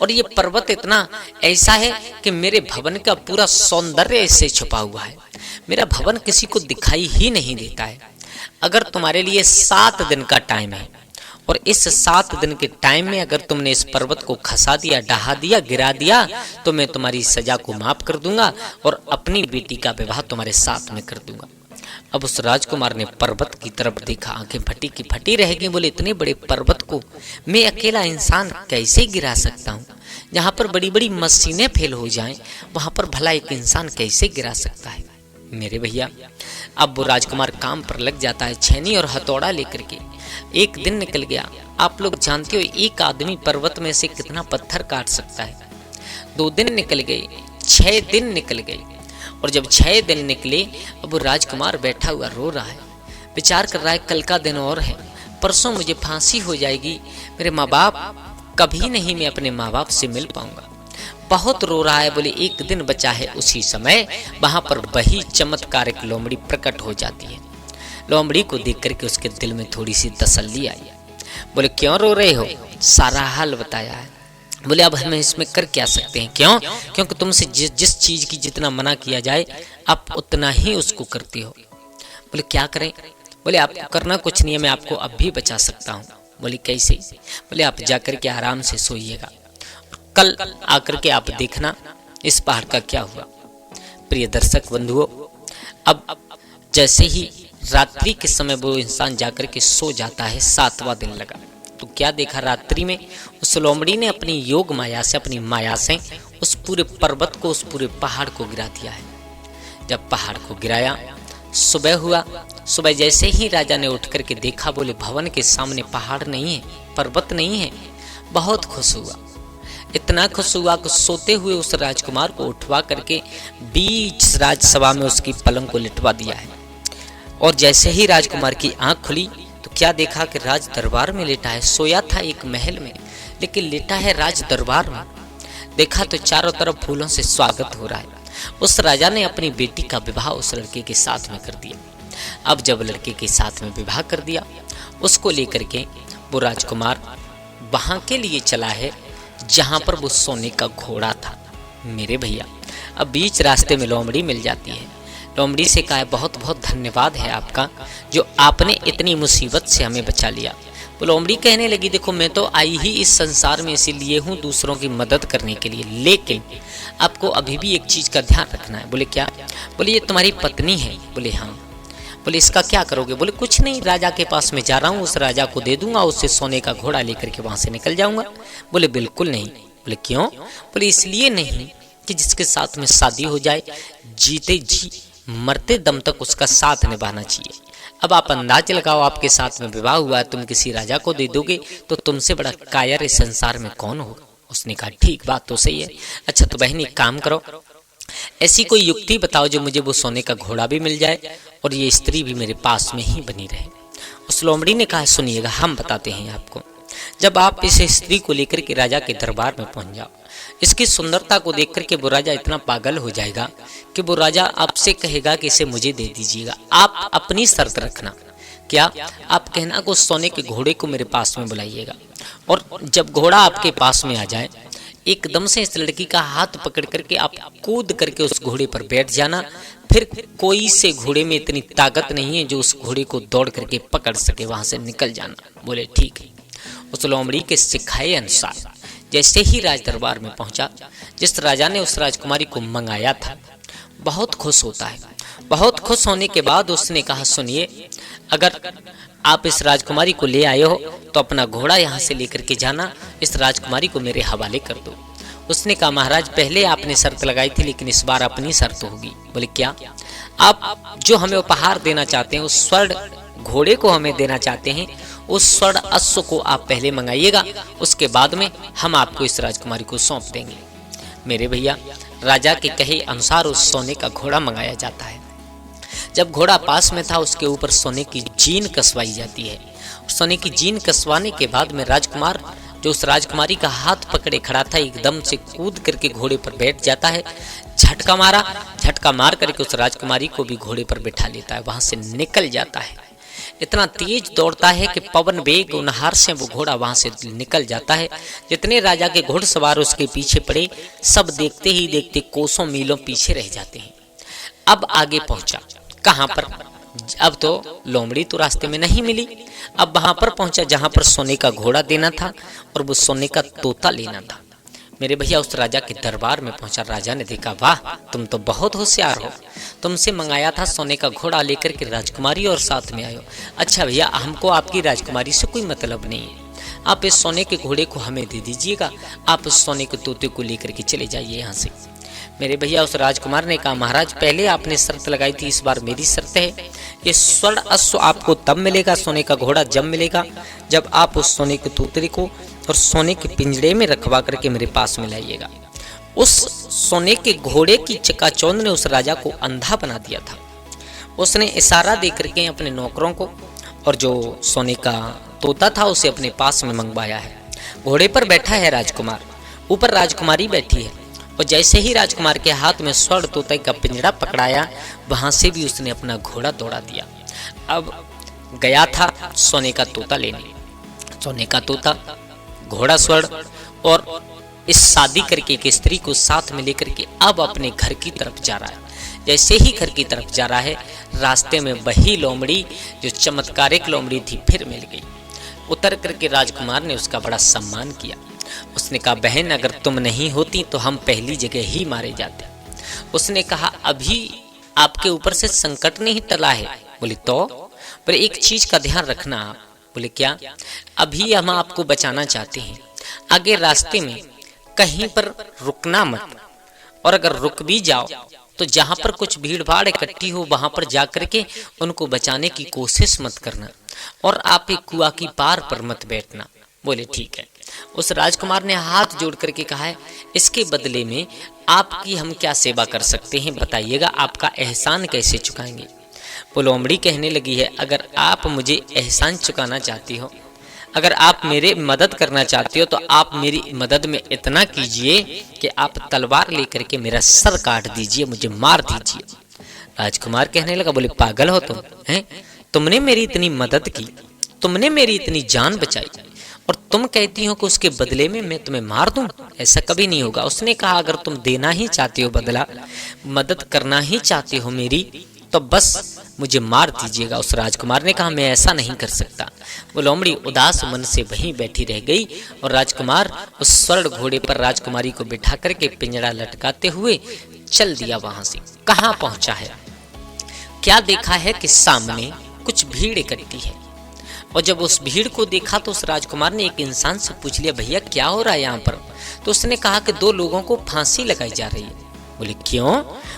और ये पर्वत इतना ऐसा है कि मेरे भवन का पूरा सौंदर्य इससे छुपा हुआ है। मेरा भवन किसी को दिखाई ही नहीं देता है। अगर तुम्हारे लिए 7 दिन का टाइम है और इस 7 दिन के टाइम में अगर तुमने इस पर्वत को खसा दिया, ढहा दिया, गिरा दिया, तो मैं तुम्हारी सजा को माफ कर दूंगा और अपनी बेटी का विवाह तुम्हारे साथ में कर दूंगा। अब उस राजकुमार ने पर्वत की तरफ देखा, आंखें फटी की फटी रहेगी। बोले, इतने बड़े पर्वत को मैं अकेला इंसान कैसे गिरा सकता हूँ? जहाँ पर बड़ी बड़ी मशीनें फेल हो जाएं, वहां पर भला एक इंसान कैसे गिरा सकता है? मेरे भैया, अब वो राजकुमार काम पर लग जाता है, छेनी और हथौड़ा लेकर के। एक दिन निकल गया। आप लोग जानते हो एक आदमी पर्वत में से कितना पत्थर काट सकता है। 2 दिन निकल गए, 6 दिन निकल गए, और जब 6 दिन निकले, अब वो राजकुमार बैठा हुआ रो रहा है, विचार कर रहा है, कल का दिन और है, परसों मुझे फांसी हो जाएगी, मेरे माँ बाप, कभी नहीं मैं अपने माँ बाप से मिल पाऊंगा। बहुत रो रहा है। बोले, एक दिन बचा है। उसी समय वहां पर वही चमत्कारिक लोमड़ी प्रकट हो जाती है। लोमड़ी को देख करके उसके दिल में थोड़ी सी तसल्ली आई। बोले, क्यों रो रहे हो? सारा हाल बताया है। बोले, अब हमें इसमें कर क्या सकते हैं? क्यों? क्योंकि तुमसे जिस चीज की जितना मना किया जाए आप उतना ही उसको करती हो। बोले, क्या करें? बोले, आपको करना कुछ नहीं है, मैं आपको अब भी बचा सकता हूँ। बोले, कैसे? बोले, आप जाकर के आराम से सोइएगा, कल आकर के आप देखना इस पहाड़ का क्या हुआ। प्रिय दर्शक बंधुओं, अब जैसे ही रात्रि के समय वो इंसान जाकर के सो जाता है, 7वां दिन लगा, तो क्या देखा? रात्रि में उस लोमड़ी ने अपनी योग माया से, अपनी माया से उस पूरे पर्वत को, उस पूरे पहाड़ को गिरा दिया है। जब पहाड़ को गिराया, सुबह हुआ। सुबह जैसे ही राजा ने उठ करके देखा, बोले, भवन के सामने पहाड़ नहीं है, पर्वत नहीं है। बहुत खुश हुआ, इतना खुश हुआ कि सोते हुए उस राजकुमार को उठवा करके बीच राजसभा में उसकी पलंग को लिटवा दिया है। और जैसे ही राजकुमार की आंख खुली तो क्या देखा कि राज दरबार में लेटा है। सोया था एक महल में, लेकिन लेटा है राज दरबार में। देखा तो चारों तरफ फूलों से स्वागत हो रहा है। उस राजा ने अपनी बेटी का विवाह उस लड़के के साथ में कर दिया। अब जब लड़के के साथ में विवाह कर दिया, उसको लेकर के वो राजकुमार वहां के लिए चला है जहां पर वो सोने का घोड़ा था। मेरे भैया, अब बीच रास्ते में लोमड़ी मिल जाती है। लोमड़ी से कहा, बहुत बहुत धन्यवाद है आपका, जो आपने इतनी मुसीबत से हमें बचा लिया। वो लोमड़ी कहने लगी, देखो, मैं तो आई ही इस संसार में इसीलिए हूँ, दूसरों की मदद करने के लिए, लेकिन आपको अभी भी एक चीज का ध्यान रखना है। बोले, क्या? बोले, ये तुम्हारी पत्नी है। बोले, हाँ। बोले, इसका क्या करोगे? बोले, कुछ नहीं, राजा के पास में जा रहा हूँ, उस राजा को दे दूंगा, उससे सोने का घोड़ा लेकर के वहां से निकल जाऊंगा। बोले, बिल्कुल नहीं। बोले, क्यों? बोले, इसलिए नहीं कि जिसके साथ में शादी हो जाए, जीते जी मरते दम तक उसका साथ निभाना चाहिए। अब आप अंदाज लगाओ, आपके साथ में विवाह हुआ, तुम किसी राजा को दे दोगे तो तुमसे बड़ा कायर इस संसार में कौन होगा? उसने कहा, ठीक, बात तो सही है। अच्छा, तो बहन एक काम करो, ऐसी कोई युक्ति बताओ जो मुझे वो सोने का घोड़ा भी मिल जाए और ये स्त्री भी मेरे पास में ही बनी रहे। उस लोमड़ी ने कहा, सुनिएगा, हम बताते हैं आपको। जब आप इस स्त्री को लेकर के राजा के दरबार में पहुंच जाओ, इसकी सुंदरता को देख करके वो राजा इतना पागल हो जाएगा कि वो राजा आपसे कहेगा कि इसे मुझे दे दीजिएगा। आप अपनी शर्त रखना। क्या? आप कहना को सोने के घोड़े को मेरे पास में बुलाइएगा, और जब घोड़ा आपके पास में आ जाए, एकदम से इस लड़की का हाथ पकड़ करके आप कूद करके उस घोड़े पर बैठ जाना। फिर कोई से घोड़े में इतनी ताकत नहीं है जो उस घोड़े को दौड़ करके पकड़ सके, वहां से निकल जाना। बोले, ठीक है। उस लोमड़ी के सिखाए अनुसार जैसे ही राज दरबार में पहुंचा, जिस राजा ने उस राजकुमारी को मंगाया था, बहुत खुश होता है। बहुत खुश होने के बाद उसने कहा, सुनिए, अगर आप इस राजकुमारी को ले आए हो तो अपना घोड़ा यहाँ से लेकर के जाना, इस राजकुमारी को मेरे हवाले कर दो। उसने कहा, महाराज, पहले आपने शर्त लगाई थी, लेकिन इस बार अपनी शर्त होगी। बोले, क्या? आप जो हमें उपहार देना चाहते हैं, उस स्वर्ण घोड़े को हमें देना चाहते हैं, उस स्वर्ण अश्व को आप पहले मंगाइएगा, उसके बाद में हम आपको इस राजकुमारी को सौंप देंगे। मेरे भैया, राजा के कहे अनुसार उस सोने का घोड़ा मंगाया जाता है। जब घोड़ा पास में था, उसके ऊपर सोने की जीन कसवाई जाती है। सोने की जीन कसवाने के बाद में राजकुमार, जो उस राजकुमारी का हाथ पकड़े खड़ा था, एकदम से कूद करके घोड़े पर बैठ जाता है। झटका मार करके उस राजकुमारी को भी घोड़े पर बैठा लेता है, वहां से निकल जाता है। इतना तेज दौड़ता है कि पवन वेग उनहार से वो घोड़ा वहां से निकल जाता है। जितने राजा के घुड़सवार उसके पीछे पड़े, सब देखते ही देखते कोसों मीलों पीछे रह जाते हैं। अब आगे पहुंचा कहां पर? अब तो लोमड़ी तो रास्ते में नहीं मिली। अब वहां पर पहुंचा जहां पर सोने का घोड़ा देना था और वो सोने का तोता लेना था। मेरे भैया, उस राजा के दरबार में पहुंचा। राजा ने देखा, वाह, तुम तो बहुत होशियार हो, तुमसे मंगाया था सोने का घोड़ा लेकर के राजकुमारी और साथ में आयो। अच्छा भैया, हमको आपकी राजकुमारी से कोई मतलब नहीं है, आप इस सोने के घोड़े को हमें दे दीजिएगा, आप उस सोने के तोते को लेकर के चले जाइए यहाँ से। मेरे भैया, उस राजकुमार ने कहा, महाराज, पहले आपने शर्त लगाई थी, इस बार मेरी शर्त है, ये स्वर्ण अश्व आपको तब मिलेगा, सोने का घोड़ा जब मिलेगा, जब आप उस सोने के तोते को और सोने के पिंजड़े में रखवा करके मेरे पास में लाइएगा। उस सोने के घोड़े की चकाचौंध ने उस राजा को अंधा बना दिया था। उसने इशारा दे करके अपने नौकरों को और जो सोने का तोता था उसे अपने पास में मंगवाया है। घोड़े पर बैठा है राजकुमार, ऊपर राजकुमारी बैठी है, और जैसे ही राजकुमार के हाथ में स्वर्ण तोते का पिंजड़ा पकड़ाया, वहां से भी उसने अपना घोड़ा दौड़ा दिया। अब गया था सोने का तोता लेने, सोने का तोता, घोड़ा स्वर्ण, और इस शादी करके एक स्त्री को साथ में लेकर के अब अपने घर की तरफ जा रहा है। जैसे ही घर की तरफ जा रहा है, रास्ते में वही लोमड़ी जो चमत्कारिक लोमड़ी थी फिर मिल गई। उतर करके राजकुमार ने उसका बड़ा सम्मान किया। उसने कहा, बहन, अगर तुम नहीं होती तो हम पहली जगह ही मारे जाते। उसने कहा, अभी आपके ऊपर से संकट नहीं टला है। बोले, तो? बोले, एक चीज का ध्यान रखना आप। बोले, क्या? अभी हम आपको बचाना चाहते हैं, आगे रास्ते में कहीं पर रुकना मत, और अगर रुक भी जाओ तो जहां पर कुछ भीड़ भाड़ इकट्ठी हो वहां पर जाकर के उनको बचाने की कोशिश मत करना, और आप एक कुआं की पार पर मत बैठना। बोले, ठीक है। उस राजकुमार ने हाथ जोड़ करके कहा है, इसके बदले में आपकी हम क्या सेवा कर सकते हैं, बताइएगा, आपका एहसान कैसे चुकाएंगे। वो लोमड़ी कहने लगी है, अगर आप मुझे एहसान चुकाना चाहती हो, अगर आप मेरे मदद करना चाहती हो, तो आप मेरी मदद में इतना कीजिए कि आप तलवार लेकर के मेरा सर काट दीजिए, मुझे मार दीजिए। राजकुमार कहने लगा, बोले, पागल हो तुम, हैं? तुमने मेरी इतनी मदद की, तुमने मेरी इतनी जान बचाई, और तुम कहती हो कि उसके बदले में मैं तुम्हें मार दूं? ऐसा कभी नहीं होगा। उसने कहा, अगर तुम देना ही चाहती हो बदला, मदद करना ही चाहती हो मेरी, तो बस मुझे मार दीजिएगा। उस राजकुमार ने कहा, मैं ऐसा नहीं कर सकता। वो लोमड़ी उदास मन से वहीं बैठी रह गई, और राजकुमार उस स्वर्ण घोड़े पर राजकुमारी को बिठा करके पिंजड़ा लटकाते हुए चल दिया वहां से। कहाँ पहुंचा है? क्या देखा है कि सामने कुछ भीड़ इकट्ठी है, और जब उस भीड़ को देखा तो उस राजकुमार ने एक इंसान से पूछ लिया, भैया क्या हो रहा है यहाँ पर? तो उसने कहा कि 2 लोगों को फांसी लगाई जा रही है। बोले, क्यों?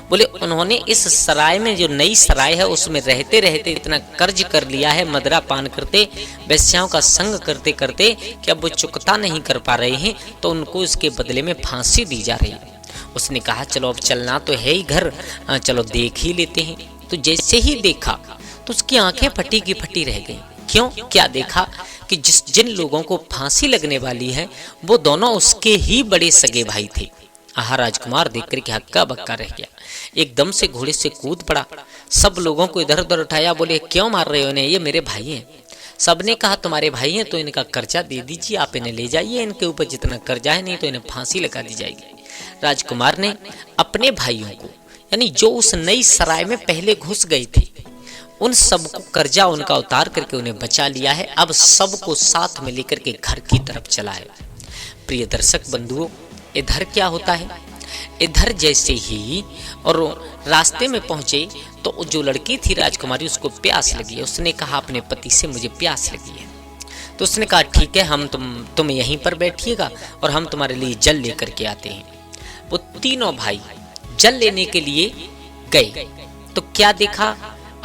बोले, उन्होंने इस सराय में, जो नई सराय है, उसमें रहते रहते इतना कर्ज कर लिया है, मदरा पान करते, वेश्याओं का संग करते करते, कि अब वो चुकता नहीं कर पा रहे हैं, तो उनको इसके बदले में फांसी दी जा रही है। उसने कहा, चलो अब चलना तो है ही घर, चलो देख ही लेते हैं। तो जैसे ही देखा तो उसकी आंखें फटी की फटी रह गई। क्यों? क्या देखा कि जिन लोगों को फांसी लगने वाली है, वो दोनों उसके ही बड़े सगे भाई थे। आहा, राजकुमार देख कर के हक्का बक्का रह गया, एकदम से घोड़े से कूद पड़ा, सब लोगों को इधर उधर उठाया। बोले, क्यों मार रहे हो इन्हें? ये मेरे भाई हैं। सबने कहा, तुम्हारे भाई हैं तो इनका कर्जा दे दीजिए, आप इन्हें ले जाइए, इनके ऊपर जितना कर्जा है, नहीं तो इन्हें फांसी लगा दी जाएगी। राजकुमार ने अपने भाइयों को, यानी जो उस नई सराय में पहले घुस गए थे, उन सबको कर्जा उनका उतार करके उन्हें बचा लिया है। अब सबको साथ में लेकर के घर की तरफ चला है। प्रिय दर्शक बंधुओं, इधर क्या होता है? इधर जैसे ही और रास्ते में पहुंचे तो जो लड़की थी राजकुमारी, उसको प्यास लगी है। उसने कहा अपने पति से, मुझे प्यास लगी है। तो उसने कहा, ठीक है, हम तुम यहीं पर बैठिएगा और हम तुम्हारे लिए जल लेकर के आते हैं। वो तीनों भाई जल लेने के लिए गए तो क्या देखा?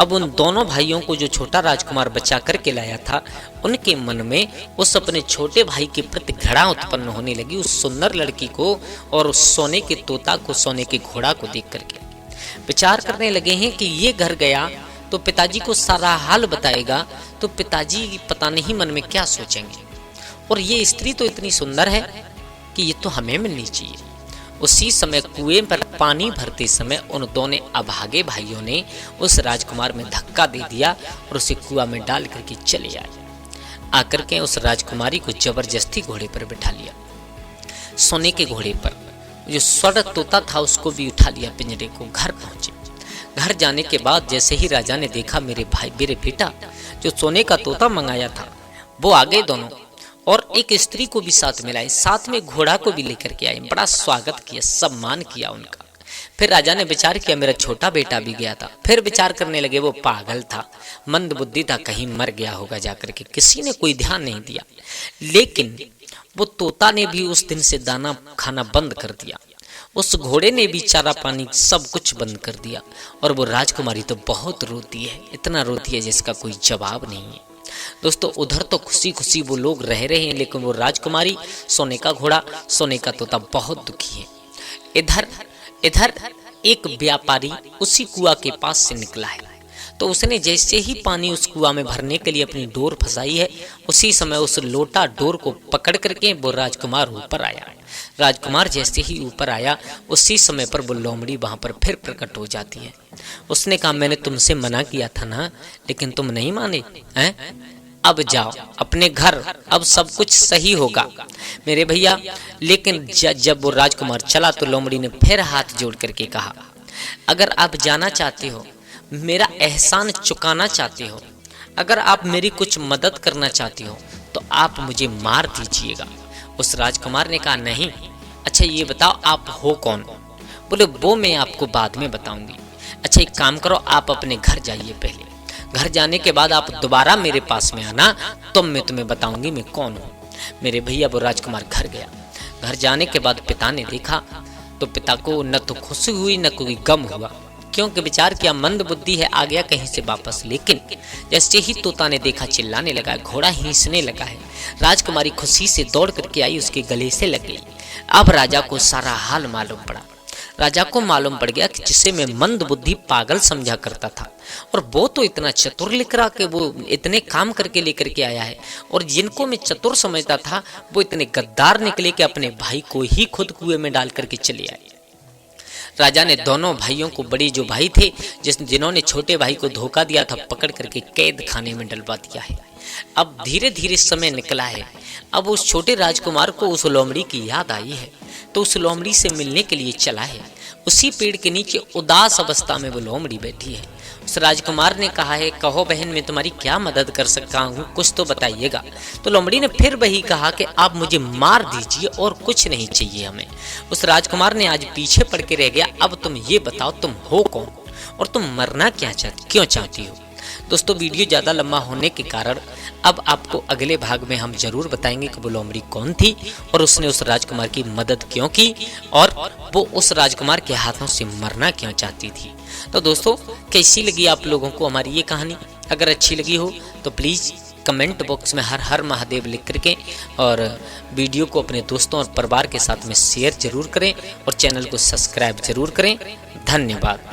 अब उन दोनों भाइयों को जो छोटा राजकुमार बचा करके लाया था, उनके मन में उस अपने छोटे भाई के प्रति घृणा उत्पन्न होने लगी, उस सुंदर लड़की को और उस सोने के तोता को, सोने के घोड़ा को देख करके विचार करने लगे हैं कि ये घर गया तो पिताजी को सारा हाल बताएगा, तो पिताजी पता नहीं मन में क्या सोचेंगे, और ये स्त्री तो इतनी सुंदर है कि ये तो हमें मिलनी चाहिए। उसी समय कुएं पर पानी भरते समय उन दोनों अभागे भाइयों ने उस राजकुमार में धक्का दे दिया और उसे कुआं में डाल करके चले आए। आकर के उस राजकुमारी को जबरदस्ती घोड़े पर बिठा लिया, सोने के घोड़े पर। जो स्वर्ण तोता था उसको भी उठा लिया पिंजरे को। घर पहुंचे। घर जाने के बाद जैसे ही राजा ने देखा मेरे बेटा जो सोने का तोता मंगाया था वो आ गए दोनों, और एक स्त्री को भी साथ मिलाए, साथ में घोड़ा को भी लेकर के आए। बड़ा स्वागत किया, सम्मान किया उनका। फिर राजा ने विचार किया मेरा छोटा बेटा भी गया था। फिर विचार करने लगे वो पागल था, मंद बुद्धि था, कहीं मर गया होगा जाकर के, किसी ने कोई ध्यान नहीं दिया। लेकिन वो तोता ने भी उस दिन से दाना खाना बंद कर दिया, उस घोड़े ने भी चारा पानी सब कुछ बंद कर दिया, और वो राजकुमारी तो बहुत रोती है, इतना रोती है जिसका कोई जवाब नहीं है। दोस्तों उधर तो खुशी खुशी वो लोग रह रहे हैं, लेकिन वो राजकुमारी, सोने का घोड़ा, सोने का तोता बहुत दुखी है। इधर इधर एक व्यापारी उसी कुआं के पास से निकला है, तो उसने जैसे ही पानी उस कुआं में भरने के लिए अपनी डोर फंसाई है, उसी समय उस लोटा डोर को पकड़ करके वो राजकुमार ऊपर आया। राजकुमार जैसे ही ऊपर आया उसी समय पर वो लोमड़ी वहां पर फिर प्रकट हो जाती है। उसने कहा मैंने तुमसे मना किया था ना, लेकिन तुम नहीं माने हैं, अब जाओ अपने घर, अब सब कुछ सही होगा मेरे भैया। लेकिन जब वो राजकुमार चला तो लोमड़ी ने फिर हाथ जोड़ करके कहा अगर आप जाना चाहते हो, मेरा एहसान चुकाना चाहते हो, अगर आप मेरी कुछ मदद करना चाहते हो तो आप मुझे मार दीजिएगा। उस राजकुमार ने कहा नहीं, अच्छा ये बताओ आप हो कौन? बोले वो मैं आपको बाद में बताऊंगी। अच्छा एक काम करो, आप अपने घर जाइए, पहले घर जाने के बाद आप दोबारा मेरे पास में आना, तो मैं तुम्हें बताऊंगी मैं कौन हूँ। मेरे भैया वो राजकुमार घर गया। घर जाने के बाद पिता ने देखा तो पिता को न तो खुशी हुई न कोई गम हुआ, क्योंकि विचार किया मंद बुद्धि है, आ गया कहीं से वापस। लेकिन जैसे ही तोता ने देखा चिल्लाने लगा, घोड़ा हींचने लगा है। राजकुमारी खुशी से दौड़ करके आई, उसके गले से लग गई। अब राजा को सारा हाल मालूम पड़ा। राजा को मालूम पड़ गया कि जिसे मैं मंद बुद्धि पागल समझा करता था, और वो तो इतना चतुर निकला कि वो इतने काम करके लेकर के आया है, और जिनको मैं चतुर समझता था वो इतने गद्दार निकले कि अपने भाई को ही खुद कुएं में डाल करके चले आए। राजा ने दोनों भाइयों को, बड़े जो भाई थे जिन्होंने छोटे भाई को धोखा दिया था, पकड़ करके कैद खाने में डलवा दिया है। अब धीरे धीरे समय निकला है। अब उस छोटे राजकुमार को उस लोमड़ी की याद आई है, तो उस लोमड़ी से मिलने के लिए चला है। उसी पेड़ के नीचे उदास अवस्था में वो लोमड़ी बैठी है। उस राजकुमार ने कहा है कहो बहन मैं तुम्हारी क्या मदद कर सकता हूँ, कुछ तो बताइएगा। तो लोमड़ी ने फिर वही कहा कि आप मुझे मार दीजिए और कुछ नहीं चाहिए हमें। उस राजकुमार ने आज पीछे पड़ के रह गया, अब तुम ये बताओ तुम हो कौन और तुम मरना क्यों चाहती हो। दोस्तों वीडियो ज़्यादा लंबा होने के कारण अब आपको अगले भाग में हम जरूर बताएंगे कि वो लोमड़ी कौन थी और उसने उस राजकुमार की मदद क्यों की और वो उस राजकुमार के हाथों से मरना क्यों चाहती थी। तो दोस्तों कैसी लगी आप लोगों को हमारी ये कहानी? अगर अच्छी लगी हो तो प्लीज़ कमेंट बॉक्स में हर हर महादेव लिख करके और वीडियो को अपने दोस्तों और परिवार के साथ में शेयर जरूर करें और चैनल को सब्सक्राइब जरूर करें। धन्यवाद।